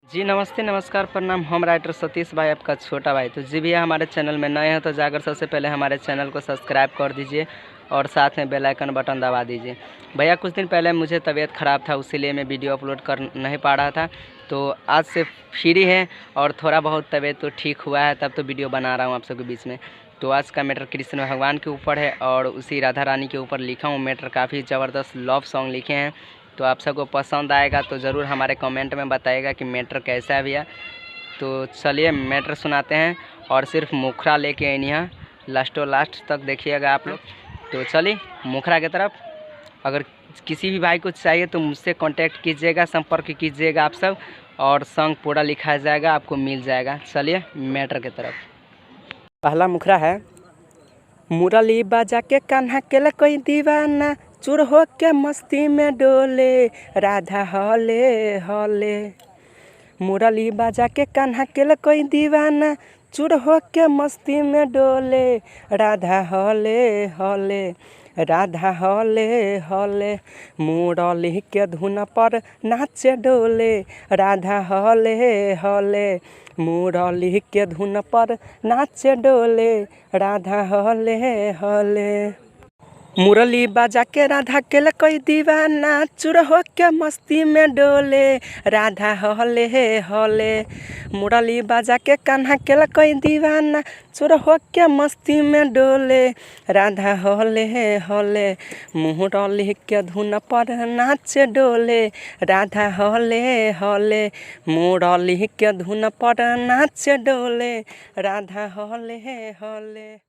जी नमस्ते, नमस्कार, प्रणाम। हम राइटर सतीश भाई, आपका छोटा भाई। तो जी भैया, हमारे चैनल में नए हैं तो जाकर सबसे पहले हमारे चैनल को सब्सक्राइब कर दीजिए और साथ में बेल आइकन बटन दबा दीजिए। भैया कुछ दिन पहले मुझे तबीयत ख़राब था, उसीलिए मैं वीडियो अपलोड कर नहीं पा रहा था। तो आज से फ्री है और थोड़ा बहुत तबीयत तो ठीक हुआ है, तब तो वीडियो बना रहा हूँ आप सबके बीच में। तो आज का मैटर कृष्ण भगवान के ऊपर है और उसी राधा रानी के ऊपर लिखा हूँ मैटर। काफ़ी ज़बरदस्त लव सॉन्ग लिखे हैं, तो आप सबको पसंद आएगा तो ज़रूर हमारे कमेंट में बताइएगा कि मैटर कैसा है भैया। तो चलिए मैटर सुनाते हैं और सिर्फ मुखरा लेके आइए यहाँ, लास्टों लास्ट तक देखिएगा आप लोग। तो चलिए मुखरा की तरफ। अगर किसी भी भाई को चाहिए तो मुझसे कांटेक्ट कीजिएगा, संपर्क कीजिएगा आप सब, और सॉन्ग पूरा लिखा जाएगा, आपको मिल जाएगा। चलिए मैटर की तरफ। पहला मुखरा है। मुरली बाजा के कान्हा के कोई दीवाना, चूर हो के मस्ती में डोले, राधा हले हले। मुरली बाजा के कान्हा के कोई दीवाना, चूर हो के मस्ती में डोले, राधा हले हले, राधा हले हले। मुरली के धुन पर नाचे डोले, राधा हले हले। मुरली के धुन पर नाचे डोले, राधा हले हले। मुरली बाजा के राधा के कोई दीवाना, चूर हो के मस्ती में डोले, राधा हले हले। मुरली बाजा के कान्हा के कोई दीवाना, चूर हो के मस्ती में डोले, राधा हले हले। मुरली के धुन पर नाचे डोले, राधा हले हले। मुरली के धुन पर नाचे डोले, राधा हले हले।